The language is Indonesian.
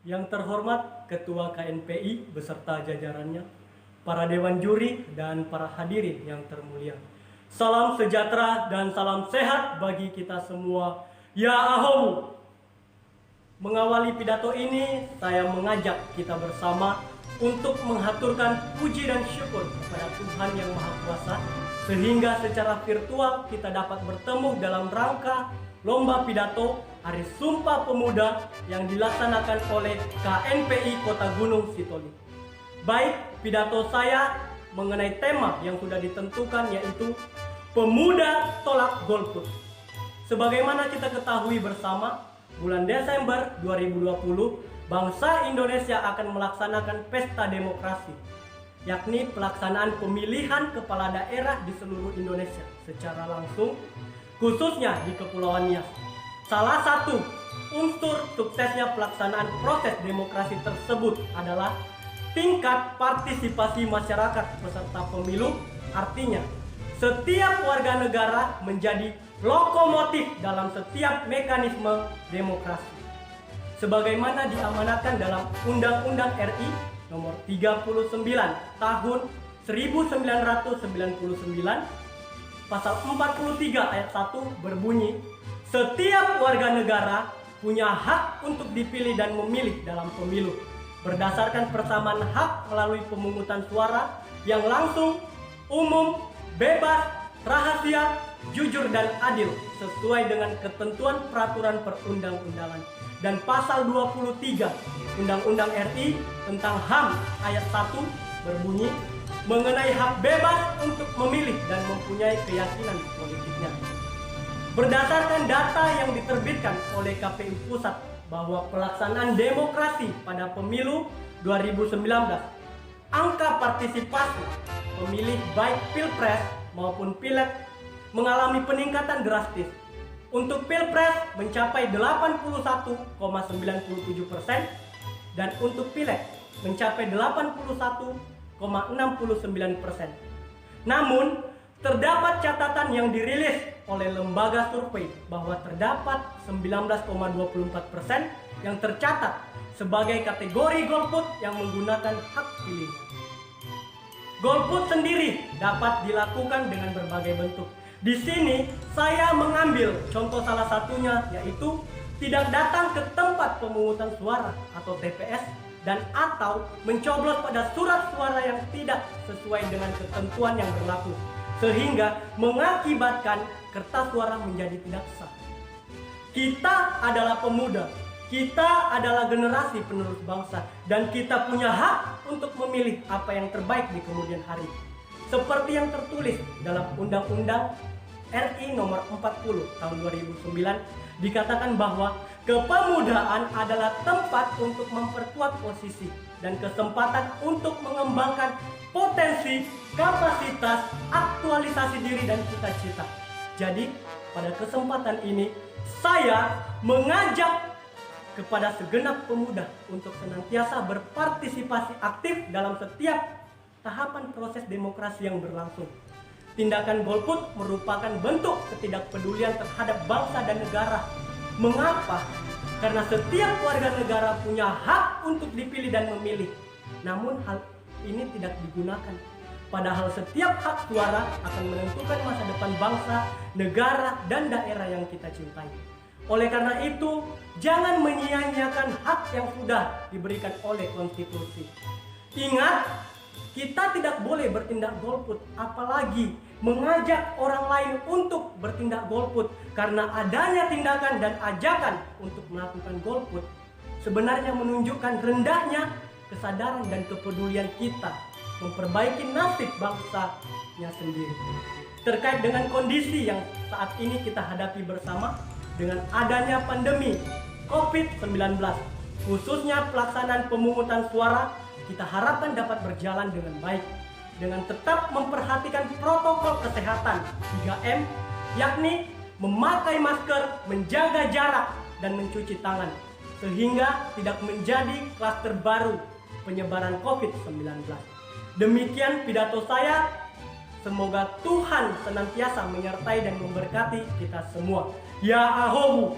Yang terhormat Ketua KNPI beserta jajarannya, para dewan juri dan para hadirin yang termulia. Salam sejahtera dan salam sehat bagi kita semua. Ya Ahowu. Mengawali pidato ini, saya mengajak kita bersama untuk menghaturkan puji dan syukur kepada Tuhan Yang Maha Kuasa, sehingga secara virtual kita dapat bertemu dalam rangka Lomba Pidato Hari Sumpah Pemuda yang dilaksanakan oleh KNPI Kota Gunung Sitoli. Baik, pidato saya mengenai tema yang sudah ditentukan, yaitu Pemuda Tolak Golput. Sebagaimana kita ketahui bersama, bulan Desember 2020, bangsa Indonesia akan melaksanakan pesta demokrasi, yakni pelaksanaan pemilihan kepala daerah di seluruh Indonesia secara langsung, khususnya di Kepulauan Nias. Salah satu unsur suksesnya pelaksanaan proses demokrasi tersebut adalah tingkat partisipasi masyarakat peserta pemilu. Artinya, setiap warga negara menjadi lokomotif dalam setiap mekanisme demokrasi. Sebagaimana diamanatkan dalam Undang-Undang RI Nomor 39 Tahun 1999, Pasal 43 ayat 1 berbunyi, setiap warga negara punya hak untuk dipilih dan memilih dalam pemilu berdasarkan persamaan hak melalui pemungutan suara yang langsung, umum, bebas, rahasia, jujur dan adil sesuai dengan ketentuan peraturan perundang-undangan. Dan pasal 23 Undang-Undang RI tentang HAM ayat 1 berbunyi mengenai hak bebas untuk memilih dan mempunyai keyakinan politiknya. Berdasarkan data yang diterbitkan oleh KPU Pusat bahwa pelaksanaan demokrasi pada pemilu 2019, angka partisipasi pemilih baik Pilpres maupun Pileg mengalami peningkatan drastis. Untuk Pilpres mencapai 81,97% dan untuk Pileg mencapai 81,69%. Namun, terdapat catatan yang dirilis oleh lembaga survei bahwa terdapat 19,24% yang tercatat sebagai kategori golput yang menggunakan hak pilih. Golput sendiri dapat dilakukan dengan berbagai bentuk. Di sini saya mengambil contoh salah satunya, yaitu tidak datang ke tempat pemungutan suara atau TPS dan atau mencoblos pada surat suara yang tidak sesuai dengan ketentuan yang berlaku, sehingga mengakibatkan kertas suara menjadi tidak sah. Kita adalah pemuda, kita adalah generasi penerus bangsa, dan kita punya hak untuk memilih apa yang terbaik di kemudian hari. Seperti yang tertulis dalam Undang-Undang RI Nomor 40 Tahun 2009, dikatakan bahwa kepemudaan adalah tempat untuk memperkuat posisi dan kesempatan untuk mengembangkan potensi, kapasitas, aktualisasi diri dan cita-cita. Jadi, pada kesempatan ini saya mengajak kepada segenap pemuda untuk senantiasa berpartisipasi aktif dalam setiap tahapan proses demokrasi yang berlangsung. Tindakan golput merupakan bentuk ketidakpedulian terhadap bangsa dan negara. Mengapa? Karena setiap warga negara punya hak untuk dipilih dan memilih. Namun hal ini tidak digunakan. Padahal setiap hak suara akan menentukan masa depan bangsa, negara, dan daerah yang kita cintai. Oleh karena itu, jangan menyia-nyiakan hak yang sudah diberikan oleh konstitusi. Ingat, kita tidak boleh bertindak golput, apalagi mengajak orang lain untuk bertindak golput, karena adanya tindakan dan ajakan untuk melakukan golput sebenarnya menunjukkan rendahnya kesadaran dan kepedulian kita memperbaiki nasib bangsanya sendiri. Terkait dengan kondisi yang saat ini kita hadapi bersama dengan adanya pandemi COVID-19, khususnya pelaksanaan pemungutan suara, kita harapkan dapat berjalan dengan baik dengan tetap memperhatikan protokol kesehatan 3M, yakni memakai masker, menjaga jarak, dan mencuci tangan, sehingga tidak menjadi klaster baru penyebaran COVID-19. Demikian pidato saya. Semoga Tuhan senantiasa menyertai dan memberkati kita semua. Ya Ahowu.